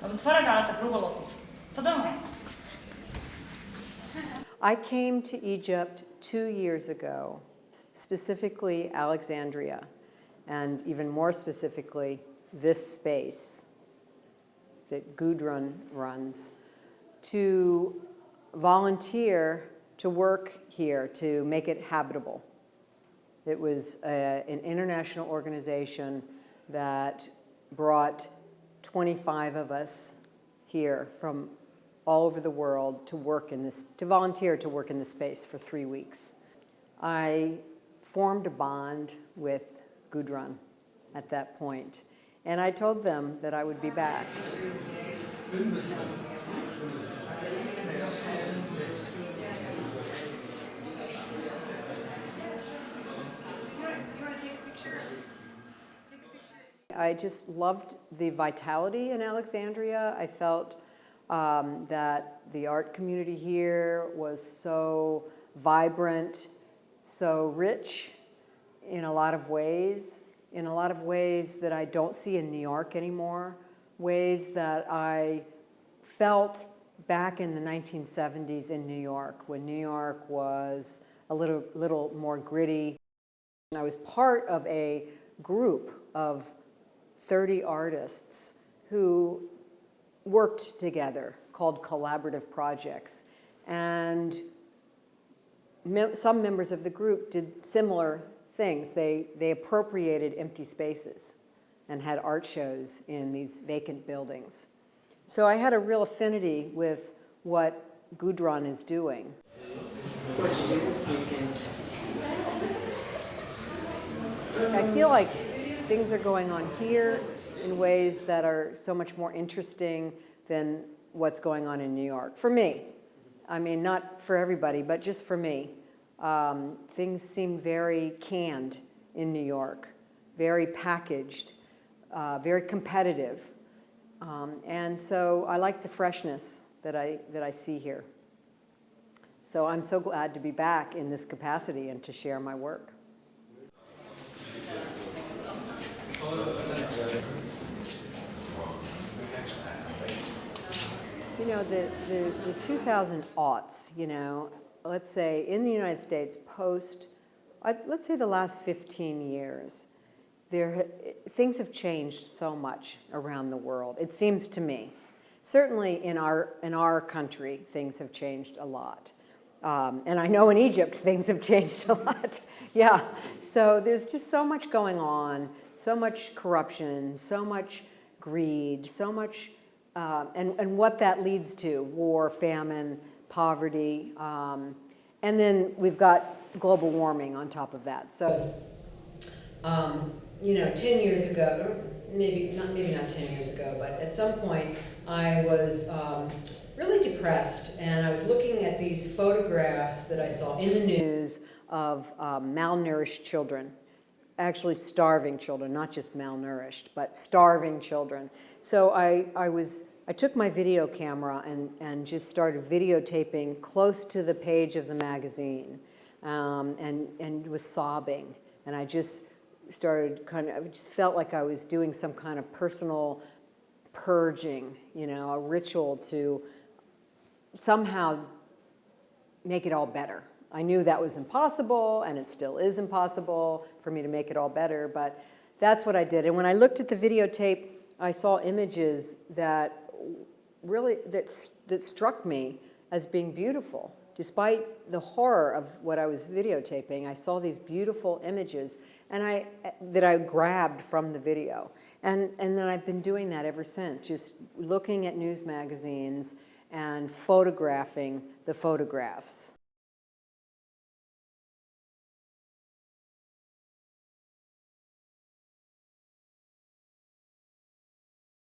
فبنتفرج على تجربة لطيفة. اتفضلوا معايا. I came to Egypt 2 years ago, specifically Alexandria, and even more specifically, this space that Gudrun runs, to volunteer to work here, to make it habitable. It was an international organization that brought 25 of us here from all over the world to work in this, to volunteer to work in this space for 3 weeks. I formed a bond with Gudrun at that point, and I told them that I would be back. I just loved the vitality in Alexandria. I felt that the art community here was so vibrant, so rich in a lot of ways that I don't see in New York anymore, ways that I felt back in the 1970s in New York, when New York was a little more gritty. I was part of a group of 30 artists who worked together called collaborative projects. And some members of the group did similar things. They appropriated empty spaces and had art shows in these vacant buildings. So I had a real affinity with what Gudrun is doing. What'd you do this weekend? I feel like things are going on here in ways that are so much more interesting than what's going on in New York. For me, I mean, not for everybody, but just for me. Things seem very canned in New York, very packaged, very competitive. And so I like the freshness that I see here. So I'm so glad to be back in this capacity and to share my work. You know, the 2000 aughts, you know, let's say in the United States post, let's say the last 15 years, things have changed so much around the world, it seems to me. Certainly in our country, things have changed a lot. And I know in Egypt, things have changed a lot. Yeah, so there's just so much going on, so much corruption, so much greed, so much, and what that leads to, war, famine, poverty, and then we've got global warming on top of that. So, you know, 10 years ago, maybe not 10 years ago, but at some point I was really depressed, and I was looking at these photographs that I saw in the news of malnourished children, actually starving children, not just malnourished, but starving children. So I took my video camera and just started videotaping close to the page of the magazine, and was sobbing. And I just started I just felt like I was doing some kind of personal purging, you know, a ritual to somehow make it all better. I knew that was impossible, and it still is impossible for me to make it all better, but that's what I did. And when I looked at the videotape, I saw images that really, that struck me as being beautiful. Despite the horror of what I was videotaping, I saw these beautiful images that I grabbed from the video. And then I've been doing that ever since, just looking at news magazines and photographing the photographs.